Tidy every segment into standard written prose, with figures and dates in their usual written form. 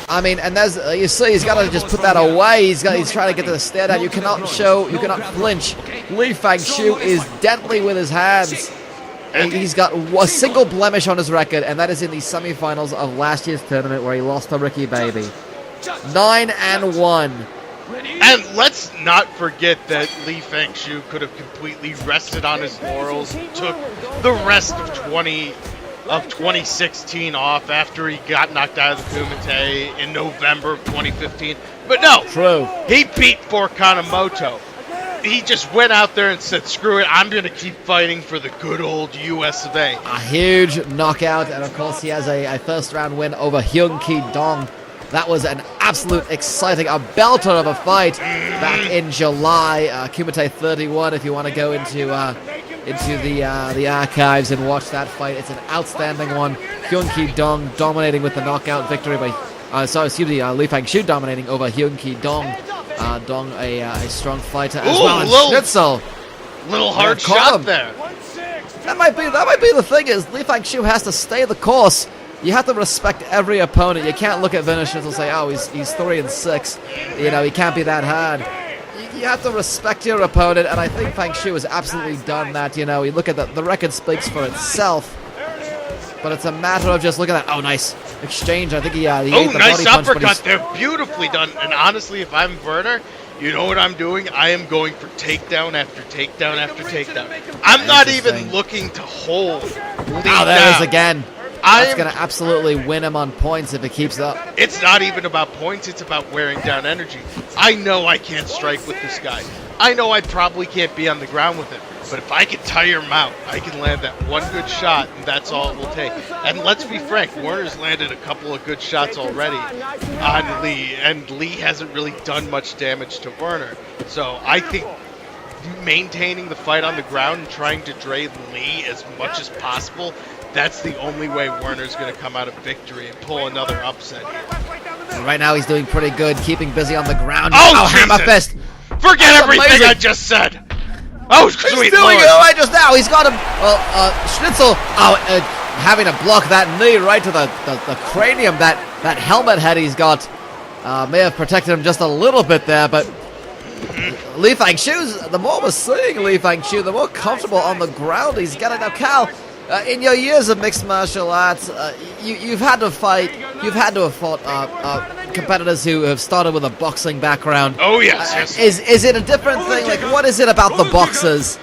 I mean, and there's you see, he's got to just put that away. He's trying to get to the stare down. You cannot flinch. Li Fangzhu is deadly with his hands. He's got a single blemish on his record, and that is in the semifinals of last year's tournament where he lost to Ricky Baby. 9-1. And let's not forget that Li Fangzhu could have completely rested on his laurels, took the rest of 2016 off after he got knocked out of the Kumite in November of 2015. But no, true. He beat Kanemoto. He just went out there and said, screw it, I'm going to keep fighting for the good old US of A. A huge knockout, and of course he has a first round win over Hyun-Ki Dong. That was an absolute exciting, a belter of a fight back in July. KUMITE 31, if you want to go into the archives and watch that fight. It's an outstanding one. Hyun-Ki Dong dominating with the knockout victory by, Li Fangzhu dominating over Hyun-Ki Dong. Dong, a strong fighter as well. And Schnitzel, little hard shot there. That might be the thing is Li Fangzhu has to stay the course. You have to respect every opponent. You can't look at Werner and say, oh, he's 3-6. You know, he can't be that hard. You have to respect your opponent, and I think Fangzhu has absolutely done that. You know, you look at the record speaks for itself. But it's a matter of just looking at that. Oh, nice exchange. I think he ate the nice body punch, uppercut. They're beautifully done. And honestly, if I'm Werner, you know what I'm doing? I am going for takedown after takedown after takedown. I'm not even looking to hold. Oh, there it is again. That's going to absolutely win him on points if it keeps up. It's not even about points. It's about wearing down energy. I know I can't strike with this guy. I know I probably can't be on the ground with him. But if I can tire him out, I can land that one good shot, and that's all it will take. And let's be frank, Werner's landed a couple of good shots already on Lee, and Lee hasn't really done much damage to Werner. So I think maintaining the fight on the ground and trying to drain Lee as much as possible, that's the only way Werner's going to come out of victory and pull another upset here. Right now he's doing pretty good, keeping busy on the ground. Oh, hammer fist! Forget That's everything amazing. I just said! Oh, sweet He's doing Lord. it right just now. He's got him. Schnitzel having to block that knee right to the cranium. That helmet head he's got may have protected him just a little bit there, but Li Fangzhu's, the more we're seeing Li Fangzhu, the more comfortable on the ground he's getting. Now, Cal, in your years of mixed martial arts, you've had to have fought competitors who have started with a boxing background. Oh yes, yes. Is it a different thing? Like, what is it about the boxers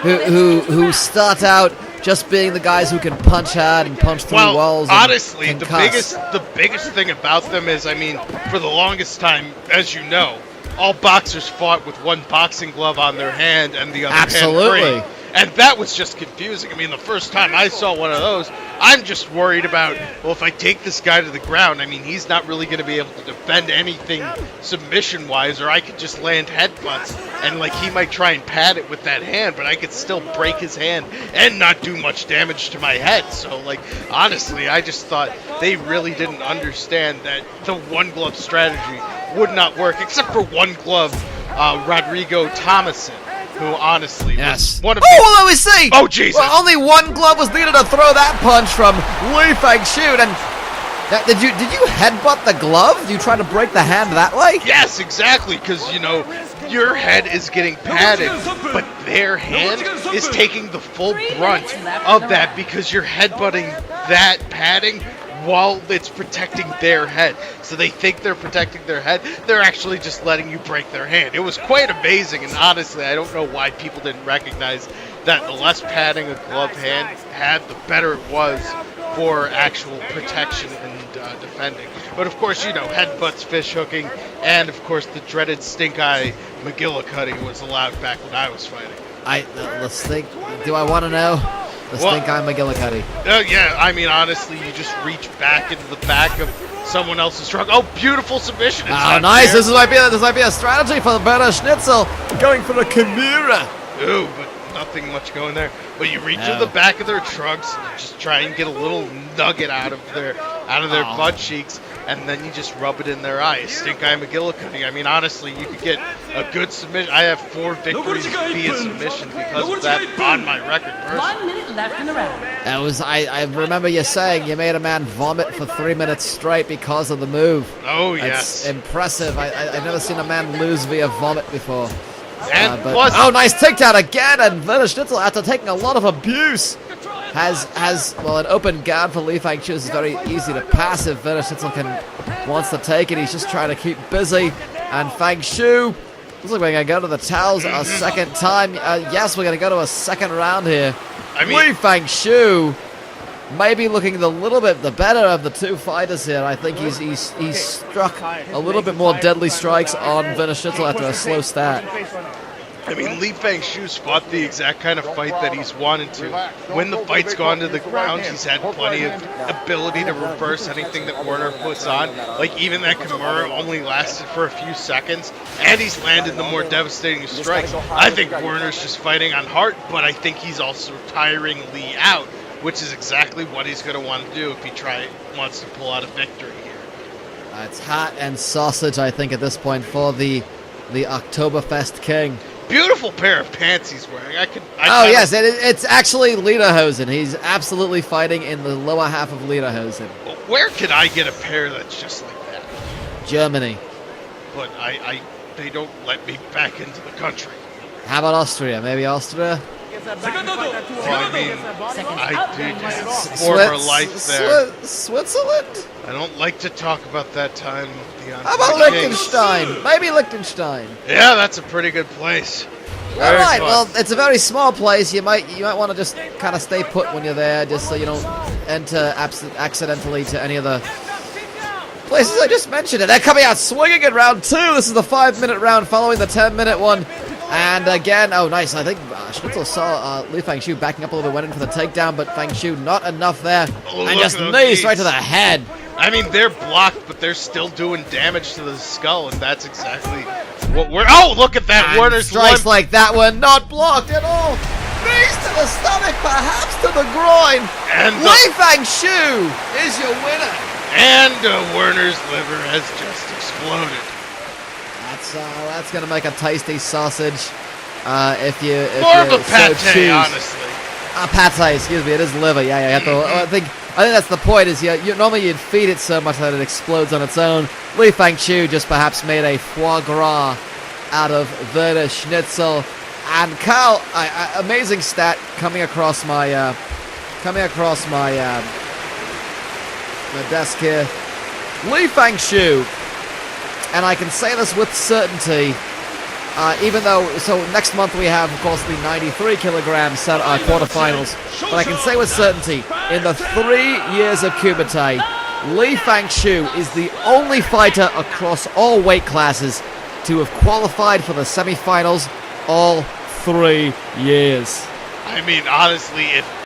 who start out just being the guys who can punch hard and punch through walls? Honestly, and the biggest thing about them is, I mean, for the longest time, as you know, all boxers fought with one boxing glove on their hand and the other hand free. And that was just confusing. I mean, the first time I saw one of those, I'm just worried about, well, if I take this guy to the ground, I mean, he's not really going to be able to defend anything submission-wise, or I could just land headbutts, and, like, he might try and pad it with that hand, but I could still break his hand and not do much damage to my head. So, like, honestly, I just thought they really didn't understand that the one-glove strategy would not work, except for one-glove Rodrigo Thomason, who honestly was one of the... Oh, let me see! Oh, Jesus! Well, only one glove was needed to throw that punch from Li Fangzhu, and did you headbutt the glove? Did you try to break the hand that way? Yes, exactly, because, you know, your head is getting padded, but their hand is taking the full brunt of that because you're headbutting that padding while it's protecting their head. So they think they're protecting their head. They're actually just letting you break their hand. It was quite amazing, and honestly, I don't know why people didn't recognize that the less padding a glove hand had, the better it was for actual protection and defending. But of course, you know, headbutts, fish hooking, and of course the dreaded stink-eye McGillicuddy was allowed back when I was fighting. Let's think. Do I want to know? The stink-eye McGillicuddy. Yeah, I mean, honestly, you just reach back into the back of someone else's truck. Oh, beautiful submission. Oh, nice. This might be a strategy for Werner Schnitzel, going for the Kimura. Ooh, but nothing much going there. But you reach to the back of their trucks, and just try and get a little nugget out of their butt cheeks. and then you just rub it in their eye. Stink Eye McGillicuddy. I mean, honestly, you could get a good submission. I have 4 victories via submission because of that on my record. Personally. 1 minute left in the round. That was, I remember you saying you made a man vomit for 3 minutes straight because of the move. Oh, yes. It's impressive. I've never seen a man lose via vomit before. And But, oh, nice takedown again, and Werner Schnitzel, after taking a lot of abuse, has well, an open guard for Li Fangzhu is very easy to pass if Werner Schnitzel wants to take it. He's just trying to keep busy, and Fangzhu, looks like we're going to go to the towels a second time. Yes, we're going to go to a second round here. I mean, Li Fangzhu maybe looking a little bit the better of the two fighters here. I think he's struck a little bit more deadly strikes on Werner Schnitzel after a slow start. I mean, Li Fangzhu's fought the exact kind of fight that he's wanted to. When the fight's gone to the ground, he's had plenty of ability to reverse anything that Werner puts on. Like, even that Kimura only lasted for a few seconds, and he's landed the more devastating strikes. I think Werner's just fighting on heart, but I think he's also tiring Li out, which is exactly what he's going to want to do if he wants to pull out a victory here. It's hot and sausage, I think, at this point for the Oktoberfest King. Beautiful pair of pants he's wearing. Yes, it's actually lederhosen. He's absolutely fighting in the lower half of lederhosen. Where could I get a pair that's just like that? Germany. But they don't let me back into the country. How about Austria? Maybe Austria? Well, I mean, I do have former life there. Switzerland? I don't like to talk about that time. How about Liechtenstein? Maybe Liechtenstein. Yeah, that's a pretty good place. All right. Well, it's a very small place. You might want to just kind of stay put when you're there, just so you don't enter accidentally to any of the places I just mentioned. And they're coming out swinging in round 2. This is the 5-minute round following the 10-minute one. And again, oh nice, I think Schnitzel saw Li Fangzhu backing up a little bit, went in for the takedown, but Fangzhu not enough there, and just knees right to the head. I mean, they're blocked, but they're still doing damage to the skull, and that's exactly what we're... Oh, look at that, Werner's strikes like that were not blocked at all. Knees to the stomach, perhaps to the groin. And Li Fangzhu is your winner. And Werner's liver has just exploded. That's gonna make a tasty sausage. If more of a pate, so honestly. Pate, excuse me. It is liver. Yeah. You have to, I think that's the point. Is normally you'd feed it so much that it explodes on its own. Li Fangzhu just perhaps made a foie gras out of Werner Schnitzel. And Carl, amazing stat coming across my desk here. Li Fangzhu. And I can say this with certainty, even though, so next month we have, of course, the 93 kilogram quarterfinals, but I can say with certainty, in the 3 years of KUMITE, Li Fangzhu is the only fighter across all weight classes to have qualified for the semifinals all 3 years. I mean, honestly, if